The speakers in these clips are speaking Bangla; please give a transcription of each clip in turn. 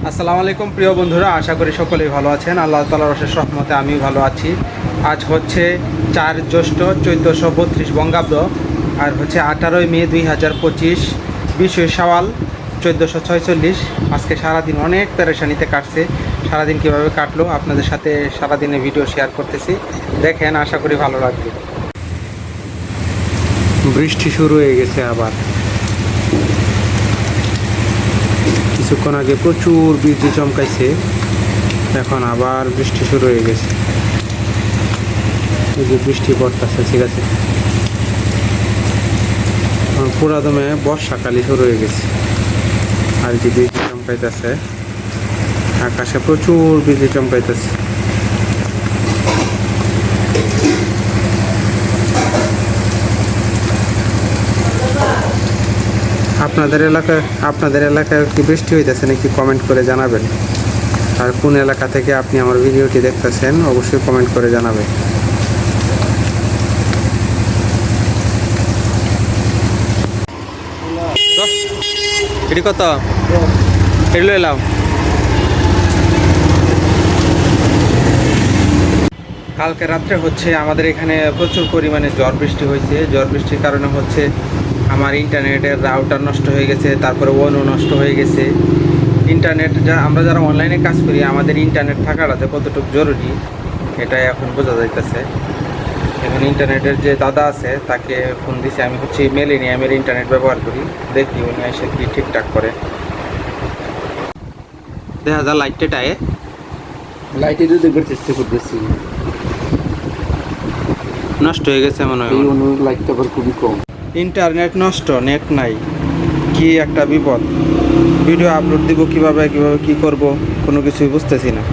আসসালামু আলাইকুম প্রিয় বন্ধুরা, আশা করি সকলেই ভালো আছেন। আল্লাহ তাআলার অশেষ রহমতে আমিও ভালো আছি। আজ হচ্ছে 4 জ্যৈষ্ঠ 1432 বঙ্গাব্দ, আর হচ্ছে 18 মে 2025, 20 শাওয়াল 1446। আজকে সারাদিন অনেক পেরেশানিতে কাটছে। সারাদিন কীভাবে কাটলো আপনাদের সাথে সারাদিনের ভিডিও শেয়ার করতেছি, দেখেন, আশা করি ভালো লাগবে। বৃষ্টি শুরু হয়ে গেছে আবার। কিছুক্ষণ আগে প্রচুর বিদ্যুৎ চমকাইছে, এখন আবার বৃষ্টি শুরু হয়ে গেছে। এই যে বৃষ্টি পড়তেছে, ঠিক আছে, পুরা দমে বর্ষাকালই শুরু হয়ে গেছে। আর যে বিদ্যুৎ চমকাইতেছে, আকাশে প্রচুর বিদ্যুৎ চমকাইতেছে। আপনাদের এলাকায় কি বৃষ্টি হইতেছে নাকি কমেন্ট করে জানাবেন। আর কোন এলাকা থেকে আপনি আমার ভিডিওটি দেখতেছেন অবশ্যই কমেন্ট করে জানাবেন। এটি কত এগুলো এলাম। কালকে রাত্রে হচ্ছে আমাদের এখানে প্রচুর পরিমাণে ঝড় বৃষ্টি হয়েছে। ঝড় বৃষ্টির কারণে হচ্ছে আমার ইন্টারনেটের রাউটার নষ্ট হয়ে গেছে, তারপরে ওয়ানও নষ্ট হয়ে গেছে। ইন্টারনেট আমরা যারা অনলাইনে কাজ করি, আমাদের ইন্টারনেট থাকাটা যে কতটুকু জরুরি এটাই এখন বোঝা যাইতেছে। এখন ইন্টারনেটের যে দাদা আছে তাকে ফোন দিছি, আমি হচ্ছে মিলেনিয়ামের ইন্টারনেট ব্যবহার করি, দেখি উনি এসে কি ঠিকঠাক করে। দেখা যায় লাইটটায় লাইটেরও দেখবার চেষ্টা করতেছি, নষ্ট হয়ে গেছে মনে হয়। লাইটটা আবার খুবই কম। ইন্টারনেট নষ্ট, নেট নাই, কি একটা বিপদ। ভিডিও আপলোড দিব কিভাবে কি করব কোনো কিছুই বুঝতেছি না।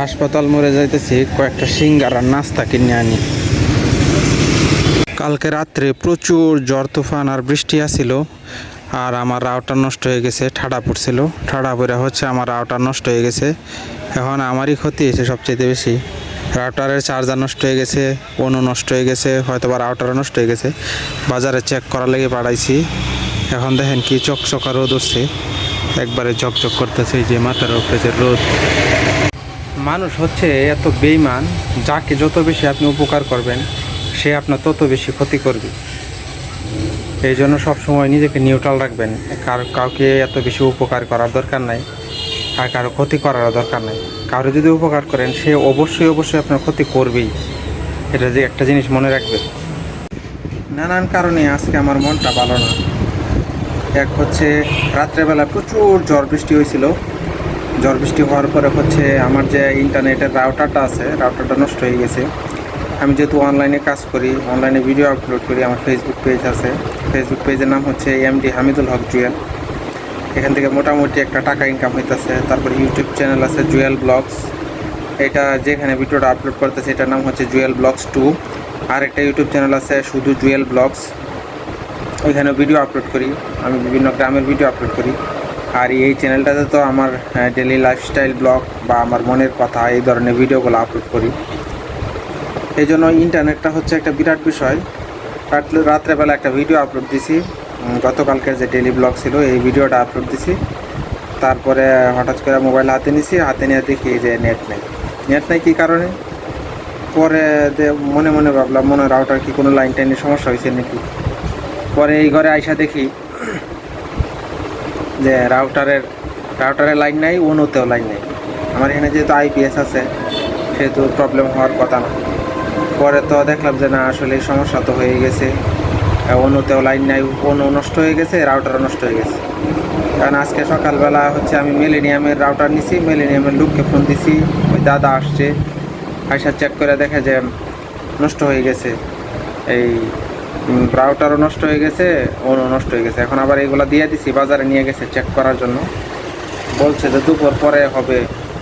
হাসপাতাল মরে যাইতেছি, কয়েকটা সিঙ্গার আর নাস্তা কিনে আনি। কালকে রাত্রে প্রচুর ঝড় তুফান আর বৃষ্টি আসছিল, আর আমার রাউটার নষ্ট হয়ে গেছে। ঠাডা পড়ছিল, ঠাডা পড়ে হচ্ছে আমার রাউটার নষ্ট হয়ে গেছে। এখন আমারই ক্ষতি হয়েছে সবচেয়ে বেশি। রাউটারের চার্জার নষ্ট হয়ে গেছে, ফোনও নষ্ট হয়ে গেছে, হয়তো বা রাউটারও নষ্ট হয়ে গেছে। বাজারে চেক করার লেগে পাঠাইছি। এখন দেখেন কি চকচকা রোদ উঠছে, একবারে ঝকঝক করতেছে, এই যে মাথার উপরে যে রোদ। মানুষ হচ্ছে এত বেইমান, যাকে যত বেশি আপনি উপকার করবেন সে আপনার তত বেশি ক্ষতি করবে। এই জন্য সবসময় নিজেকে নিউট্রাল রাখবেন। কাউকে এত বেশি উপকার করার দরকার নাই, আর কারো ক্ষতি করারও দরকার নাই। কারো যদি উপকার করেন সে অবশ্যই আপনার ক্ষতি করবেই, এটা যে একটা জিনিস মনে রাখবেন। নানান কারণে আজকে আমার মনটা ভালো না। এক হচ্ছে রাত্রেবেলা প্রচুর ঝড় বৃষ্টি হয়েছিল। ঝড় বৃষ্টি হওয়ার পরে হচ্ছে আমার যে ইন্টারনেটের রাউটারটা আছে, রাউটারটা নষ্ট হয়ে গেছে। আমি যেহেতু অনলাইনে কাজ করি, অনলাইনে ভিডিও আপলোড করি, আমার ফেসবুক পেজ আছে। ফেসবুক পেজের নাম হচ্ছে এমডি হামিদুল হক জুয়েল। এখান থেকে মোটামুটি একটা টাকা ইনকাম হইতেছে। তারপরে ইউটিউব চ্যানেল আছে জুয়েল ব্লগস, এটা যেখানে ভিডিওটা আপলোড করতেছে এটার নাম হচ্ছে জুয়েল ব্লগস 2। আর একটা ইউটিউব চ্যানেল আছে শুধু জুয়েল ব্লগস, ওইখানে ভিডিও আপলোড করি, আমি বিভিন্ন গ্রামের ভিডিও আপলোড করি। আর এই চ্যানেলটাতে তো আমার ডেলি লাইফস্টাইল ব্লগ বা আমার মনের কথা এই ধরনের ভিডিওগুলো আপলোড করি। এই জন্য ইন্টারনেটটা হচ্ছে একটা বিরাট বিষয়। রাত্রেবেলা একটা ভিডিও আপলোড দিছি, গতকালকের যে ডেলি ব্লগ ছিল এই ভিডিওটা আপলোড দিছি। তারপরে হঠাৎ করে মোবাইল হাতে নিয়ে দেখি যে নেট নেই কী কারণে। পরে মনে ভাবলাম মনে রাউটার কি কোনো লাইন টাইনের সমস্যা হয়েছে নাকি। পরে এই ঘরে আইসা দেখি যে রাউটারের লাইন নাই, অন্যতেও লাইন নেই। আমার এখানে যেহেতু আইপিএস আছে সেহেতু প্রবলেম হওয়ার কথা না। পরে তো দেখলাম যে না, আসলে এই সমস্যা তো হয়ে গেছে, অন্যতেও লাইন নাই, অন্য নষ্ট হয়ে গেছে, রাউটারও নষ্ট হয়ে গেছে। কারণ আজকে সকালবেলা হচ্ছে আমি মিলেনিয়ামের রাউটার নিছি, মিলেনিয়ামের লোককে ফোন দিছি, ওই দাদা আসছে, আইসা চেক করে দেখে যে নষ্ট হয়ে গেছে, এই রাউটারও নষ্ট হয়ে গেছে, অন্য নষ্ট হয়ে গেছে। এখন আবার এইগুলো দিয়ে দিছি, বাজারে নিয়ে গেছে চেক করার জন্য। বলছে যে দুপুর পরে হবে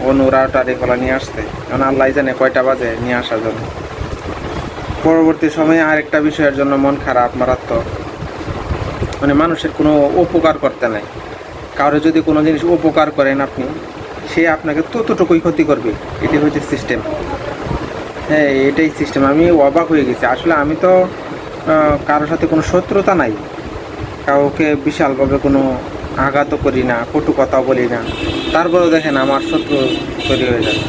অন্য রাউটার এগুলো নিয়ে আসতে। এখন আল্লাহ জানে কয়টা বাজে নিয়ে আসার জন্য। পরবর্তী সময়ে আরেকটা বিষয়ের জন্য মন খারাপ মারাত্মক, মানে মানুষের কোনো উপকার করতে নাই। কারো যদি কোনো জিনিস উপকার করেন আপনি, সে আপনাকে ততটুকুই ক্ষতি করবে। এটি হচ্ছে সিস্টেম। হ্যাঁ, এটাই সিস্টেম। আমি অবাক হয়ে গেছি আসলে। আমি তো কারোর সাথে কোনো শত্রুতা নাই, কাউকে বিশালভাবে কোনো আঘাতও করি না, কটু কথাও বলি না, তারপরেও দেখেন আমার শত্রু তৈরি হয়ে যায়,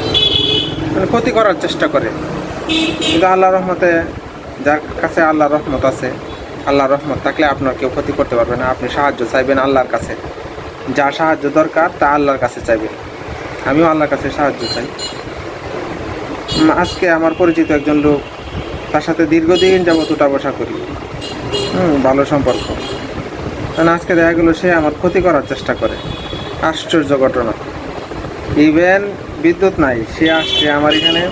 মানে ক্ষতি করার চেষ্টা করে। কিন্তু আল্লাহ রহমতে, যার কাছে আল্লাহর রহমত আছে, আল্লাহর রহমত থাকলে আপনার কেউ ক্ষতি করতে পারবে না। আপনি সাহায্য চাইবেন আল্লাহর কাছে, যা সাহায্য দরকার তা আল্লাহর কাছে চাইবেন। আমিও আল্লাহর কাছে সাহায্য চাই। আজকে আমার পরিচিত একজন লোক, তার সাথে দীর্ঘদিন যাবত উঠা বসা করি, ভালো সম্পর্ক, কারণ আজকে দেখা গেলো সে আমার ক্ষতি করার চেষ্টা করে। আশ্চর্য ঘটনা। ইভেন বিদ্যুৎ নাই, সে আসছে আমার এখানে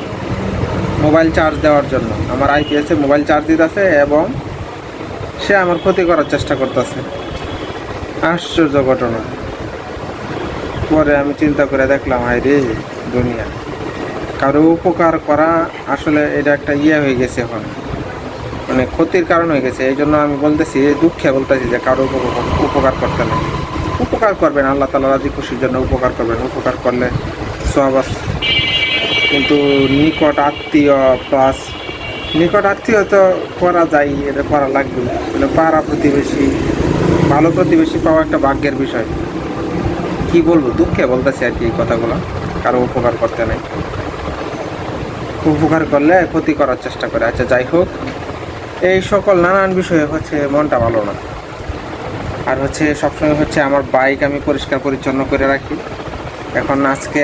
মোবাইল চার্জ দেওয়ার জন্য, আমার আইপিএসে মোবাইল চার্জ দিতেছে এবং সে আমার ক্ষতি করার চেষ্টা করতেছে। আশ্চর্য ঘটনা। পরে আমি চিন্তা করে দেখলাম, হায় রে দুনিয়া, কারো উপকার করা আসলে এটা একটা হয়ে গেছে এখন, মানে ক্ষতির কারণ হয়ে গেছে। এই জন্য আমি বলতেছি, দুঃখে বলতেছি যে কারো উপকার করতে নেই। উপকার করবেন, আল্লাহ তাআলা রাজি খুশির জন্য উপকার করবেন, উপকার করলে সওয়াব আছে। কিন্তু নিকট আত্মীয় প্লাস নিকট আত্মীয় তো করা যায়, এটা করা লাগবে, মানে পাড়া প্রতিবেশী, ভালো প্রতিবেশী পাওয়া একটা ভাগ্যের বিষয়। কি বলবো, দুঃখে বলতেছি আর কি এই কথাগুলো। কারো উপকার করতে নেই, উপকার করলে ক্ষতি করার চেষ্টা করে। আচ্ছা যাই হোক, এই সকল নানান বিষয়ে হচ্ছে মনটা ভালো না। আর হচ্ছে সবসময় হচ্ছে আমার বাইক আমি পরিষ্কার পরিচ্ছন্ন করে রাখি। এখন আজকে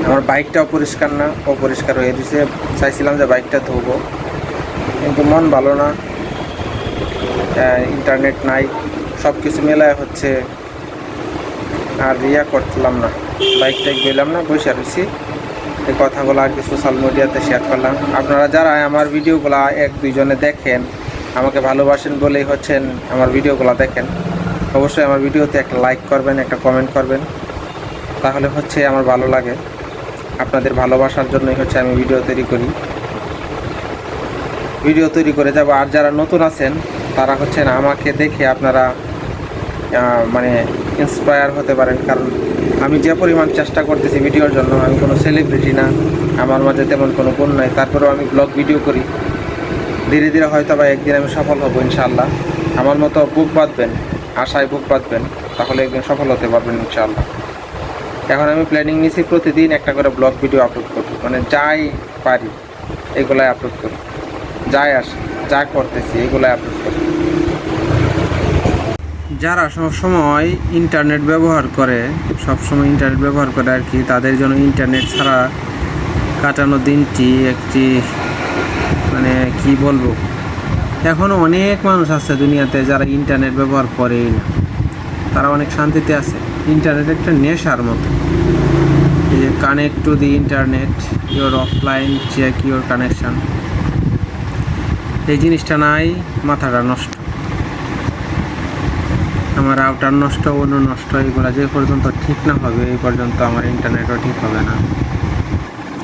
আমার বাইকটাও পরিষ্কার না, অপরিষ্কার হয়ে দিয়েছে। চাইছিলাম যে বাইকটা ধোবো, কিন্তু মন ভালো না, ইন্টারনেট নাই, সব কিছু মেলায় হচ্ছে আর করলাম না, বাইকটাই গেলাম না, বসে রয়েছি। এই কথাগুলো আর কি সোশ্যাল মিডিয়াতে শেয়ার করলাম। আপনারা যারা আমার ভিডিওগুলো এক দুইজনে দেখেন, আমাকে ভালোবাসেন বলেই হচ্ছেন আমার ভিডিওগুলো দেখেন, অবশ্যই আমার ভিডিওতে একটা লাইক করবেন, একটা কমেন্ট করবেন, তাহলে হচ্ছে আমার ভালো লাগে। আপনাদের ভালোবাসার জন্যই হচ্ছে আমি ভিডিও তৈরি করে যাব। আর যারা নতুন আছেন তারা হচ্ছেন আমাকে দেখে আপনারা মানে ইন্সপায়ার হতে পারেন, কারণ আমি যে পরিমাণ চেষ্টা করতেছি ভিডিওর জন্য, আমি কোনো সেলিব্রিটি না, আমার মাঝে তেমন কোনো গুণ নাই, তারপরেও আমি ব্লগ ভিডিও করি। ধীরে ধীরে হয়তো বা একদিন আমি সফল হব ইনশাআল্লাহ। আমার মতো বুক বাঁধবেন, আশায় বুক বাঁধবেন, তাহলে একদিন সফল হতে পারবেন ইনশাআল্লাহ। এখন আমি প্ল্যানিং নিয়েছি প্রতিদিন একটা করে ব্লগ ভিডিও আপলোড করব, মানে যাই পারি এগুলাই আপলোড করি, যাই আসে যা করতেছি এগুলাই আপলোড করি। যারা সবসময় ইন্টারনেট ব্যবহার করে আর কি, তাদের জন্য ইন্টারনেট ছাড়া কাটানো দিনটি একটি মানে কি বলবো, এখনও অনেক মানুষ আছে দুনিয়াতে যারা ইন্টারনেট ব্যবহার করেই না, তারা অনেক শান্তিতে আছে। ইন্টারনেট একটা নেশার মতো, এই যে connect to the internet, you're offline check your connection, এই জিনিসটা নাই, মাথাটা নষ্ট। আমার রাউটার নষ্ট, অন্য নষ্ট, এগুলো যে পর্যন্ত ঠিক না হবে এই পর্যন্ত আমার ইন্টারনেটও ঠিক হবে না।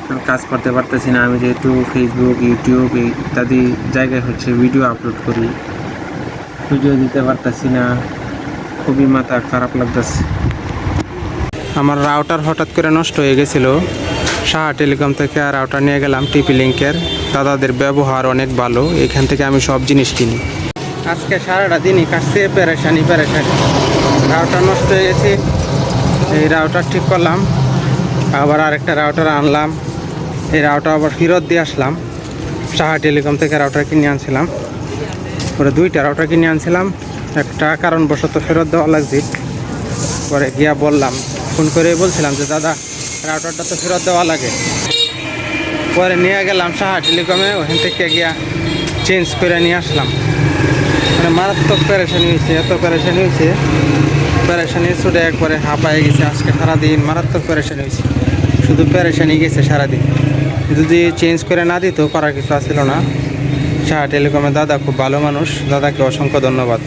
আমি কাজ করতে পারতেছি না, আমি যেহেতু ফেসবুক, ইউটিউব ইত্যাদি জায়গায় হচ্ছে ভিডিও আপলোড করি, ভিডিও দিতে পারতেছি না, খুবই মাথা খারাপ লাগতেছে। আমার রাউটার হঠাৎ করে নষ্ট হয়ে গেছিলো, সাহা টেলিকম থেকে আর রাউটার নিয়ে গেলাম টিপি লিঙ্কের। দাদাদের ব্যবহার অনেক ভালো, এখান থেকে আমি সব জিনিস কিনি। আজকে সারাটা দিনই কাটছে পেরেশানি। রাউটার নষ্ট হয়ে গেছে, এই রাউটার ঠিক করলাম, আবার আরেকটা রাউটার আনলাম, এই রাউটার আবার ফেরত দিয়ে আসলাম। সাহা টেলিকম থেকে রাউটার কিনে আনছিলাম, পরে দুইটা রাউটার কিনে আনছিলাম, একটা কারণবশত ফেরত দেওয়া লাগছে। পরে গিয়া বললাম, ফোন করে বলছিলাম যে দাদা রাউটারটা তো ফেরত দেওয়া লাগে। পরে নিয়ে গেলাম সাহা টেলিকমে, ওখান থেকে গিয়া চেঞ্জ করে নিয়ে আসলাম। মানে মারাত্মক পেরেশানি হয়েছে, এত পেরেশানি ছুটে একবারে হাঁপায়ে গেছে। আজকে সারাদিন মারাত্মক পেরেশানি হয়েছে, শুধু পেরেশানি গেছে সারাদিন। যদি চেঞ্জ করে না দিত করার কিছু আসছিল না। সাহা টেলিকমের দাদা খুব ভালো মানুষ, দাদাকে অসংখ্য ধন্যবাদ।